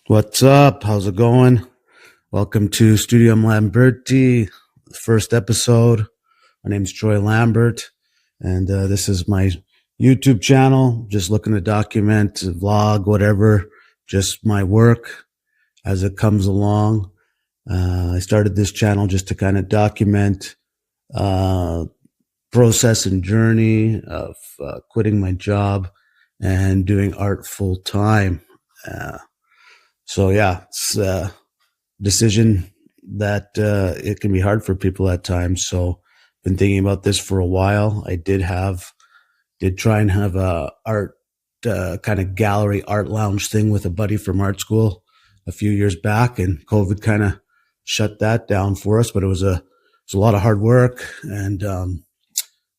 What's up? How's it going? Welcome to Studium Lamberti, the first episode. My name's Troy Lambert, and this is my YouTube channel. Just looking to document, vlog, whatever, just my work as it comes along. I started this channel just to kind of document process and journey of quitting my job and doing art full time. So yeah, it's a decision that it can be hard for people at times. So been thinking about this for a while. I did try and have a art kind of gallery art lounge thing with a buddy from art school a few years back, and COVID kind of shut that down for us. But it was a lot of hard work, and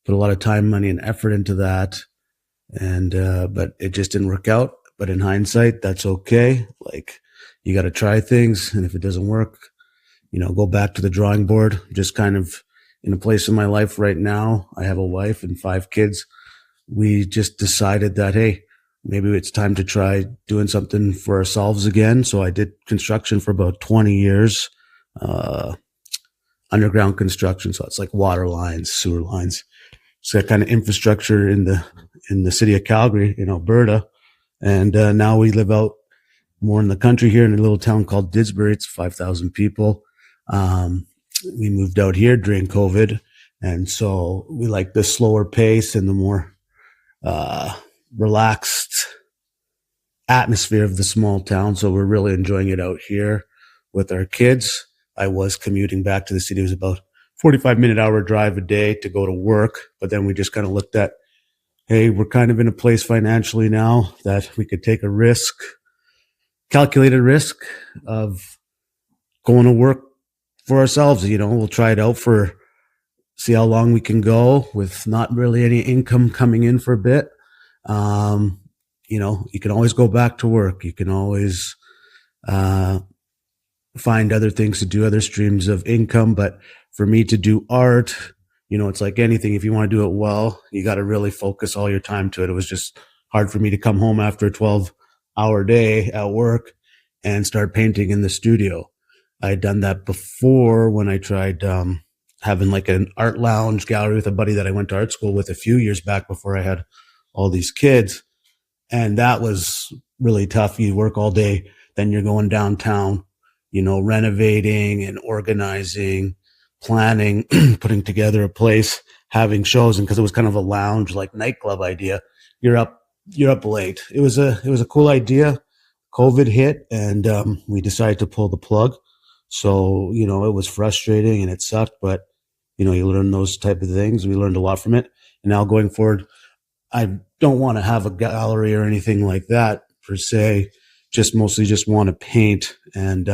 put a lot of time, money, and effort into that. And but it just didn't work out. But in hindsight, that's okay. Like, you got to try things, and if it doesn't work, go back to the drawing board. Just kind of in a place in my life right now. I have a wife and 5 kids. We just decided that, hey, maybe it's time to try doing something for ourselves again. So I did construction for about 20 years, underground construction. So it's like water lines, sewer lines. So that kind of infrastructure in the city of Calgary, in Alberta. And now we live out more in the country here in a little town called Didsbury. It's 5,000 people. We moved out here during COVID. And so we like the slower pace and the more relaxed atmosphere of the small town. So we're really enjoying it out here with our kids. I was commuting back to the city. It was about 45-minute hour drive a day to go to work. But then we just kind of looked at, hey, we're kind of in a place financially now that we could take a risk, calculated risk of going to work for ourselves. We'll try it out see how long we can go with not really any income coming in for a bit. You can always go back to work. You can always find other things to do, other streams of income. But for me to do art, it's like anything. If you want to do it well, you got to really focus all your time to it. It was just hard for me to come home after a 12-hour day at work and start painting in the studio. I had done that before when I tried having like an art lounge gallery with a buddy that I went to art school with a few years back before I had all these kids. And that was really tough. You work all day, then you're going downtown, renovating and organizing, planning, putting together a place, having shows. And because it was kind of a lounge, like nightclub idea, you're up late. It was a cool idea. COVID hit, and we decided to pull the plug. So, it was frustrating and it sucked, but you learn those type of things. We learned a lot from it. And now going forward, I don't want to have a gallery or anything like that per se. Mostly want to paint and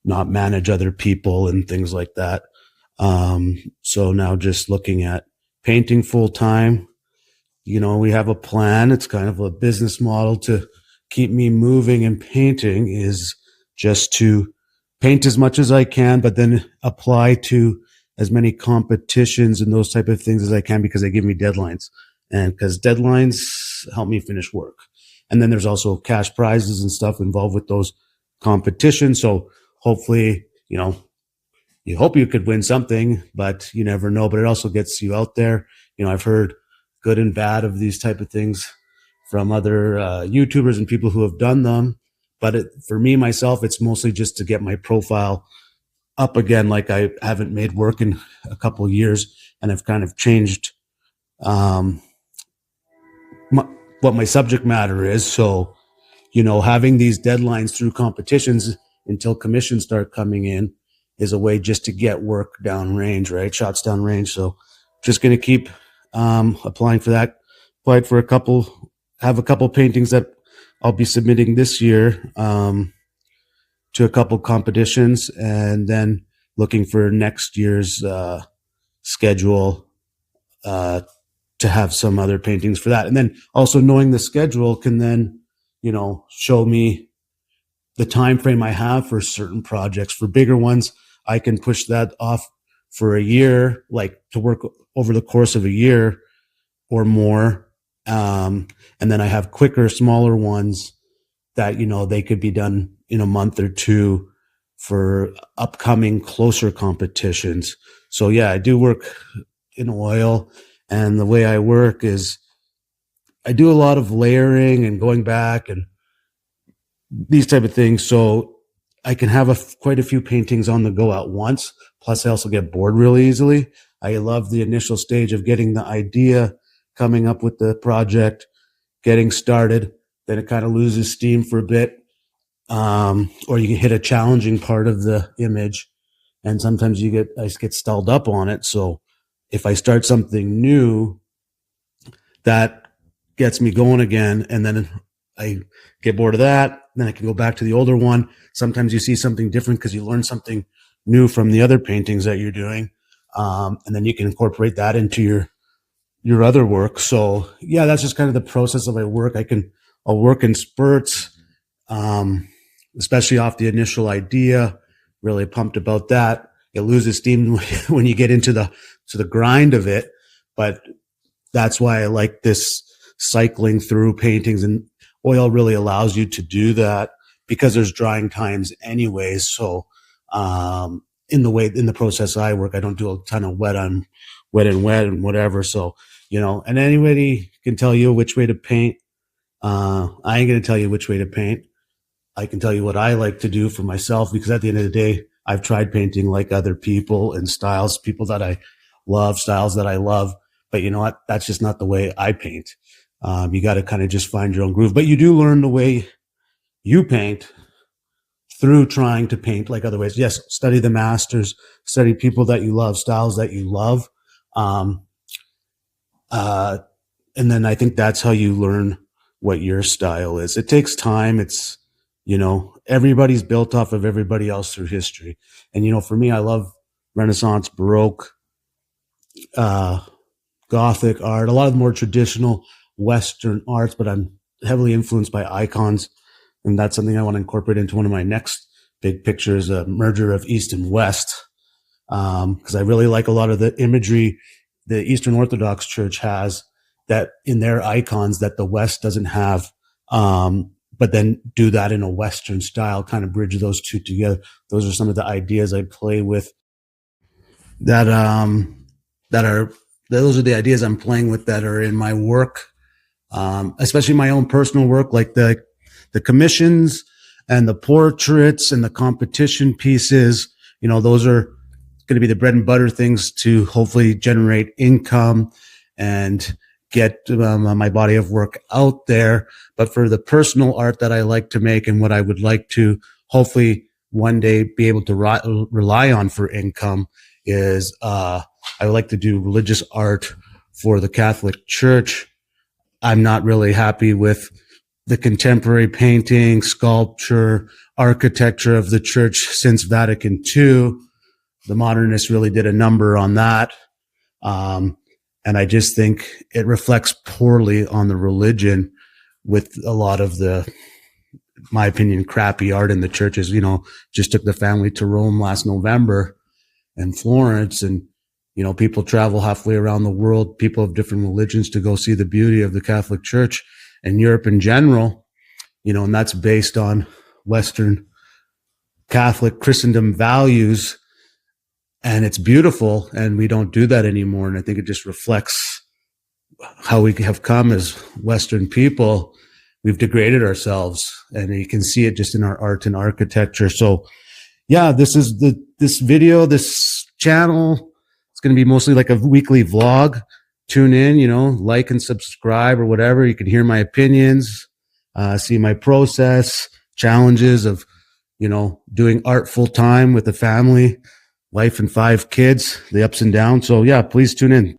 not manage other people and things like that. So now just looking at painting full time. We have a plan. It's kind of a business model to keep me moving, and painting is just to paint as much as I can, but then apply to as many competitions and those type of things as I can, because they give me deadlines, and because deadlines help me finish work. And then there's also cash prizes and stuff involved with those competitions. So hopefully, you hope you could win something, but you never know. But it also gets you out there. I've heard good and bad of these type of things from other YouTubers and people who have done them. But for me, myself, it's mostly just to get my profile up again. Like, I haven't made work in a couple of years, and I've kind of changed what my subject matter is. So, having these deadlines through competitions until commissions start coming in is a way just to get work downrange, right? Shots downrange. So just going to keep applying for that. Applied for have a couple paintings that I'll be submitting this year to a couple competitions, and then looking for next year's schedule to have some other paintings for that. And then also knowing the schedule can then, show me the time frame I have for certain projects. For bigger ones, I can push that off for a year, like to work over the course of a year or more. And then I have quicker, smaller ones that, they could be done in a month or two for upcoming closer competitions. So yeah, I do work in oil, and the way I work is I do a lot of layering and going back and these type of things. So I can have quite a few paintings on the go at once. Plus I also get bored really easily. I love the initial stage of getting the idea, coming up with the project, getting started. Then it kind of loses steam for a bit. Or you can hit a challenging part of the image, and sometimes I get stalled up on it. So if I start something new, that gets me going again, and then I get bored of that. Then I can go back to the older one. Sometimes you see something different because you learn something new from the other paintings that you're doing. And then you can incorporate that into your other work. So yeah, that's just kind of the process of my work. I'll work in spurts, especially off the initial idea, really pumped about that. It loses steam when you get into the grind of it. But that's why I like this cycling through paintings, and oil really allows you to do that because there's drying times anyways. So, in the process I work, I don't do a ton of wet and wet whatever. So, and anybody can tell you which way to paint. I ain't going to tell you which way to paint. I can tell you what I like to do for myself, because at the end of the day, I've tried painting like other people and people that I love, styles that I love. But you know what? That's just not the way I paint. You got to kind of just find your own groove. But you do learn the way you paint through trying to paint like other ways. Yes, study the masters, study people that you love, styles that you love. And then I think that's how you learn what your style is. It takes time. It's, everybody's built off of everybody else through history. And, for me, I love Renaissance, Baroque, Gothic art, a lot of more traditional Western arts, but I'm heavily influenced by icons. And that's something I want to incorporate into one of my next big pictures, a merger of East and West. Because I really like a lot of the imagery the Eastern Orthodox Church has that in their icons that the West doesn't have. But then do that in a Western style, kind of bridge those two together. Those are some of the ideas I play with those are the ideas I'm playing with that are in my work, especially my own personal work, like the commissions and the portraits and the competition pieces. Those are going to be the bread and butter things to hopefully generate income and get my body of work out there. But for the personal art that I like to make and what I would like to hopefully one day be able to rely on for income is I would like to do religious art for the Catholic Church. I'm not really happy with the contemporary painting, sculpture, architecture of the church since Vatican II. The modernists really did a number on that. And I just think it reflects poorly on the religion with a lot of my opinion, crappy art in the churches. Just took the family to Rome last November and Florence, and, people travel halfway around the world, people of different religions, to go see the beauty of the Catholic Church and Europe in general, and that's based on Western Catholic Christendom values. And it's beautiful, and we don't do that anymore. And I think it just reflects how we have come as Western people. We've degraded ourselves, and you can see it just in our art and architecture. So yeah, this video, this channel, it's going to be mostly like a weekly vlog. Tune in, like and subscribe or whatever. You can hear my opinions, see my process, challenges of, doing art full time with a family, wife and 5 kids, the ups and downs. So yeah, please tune in.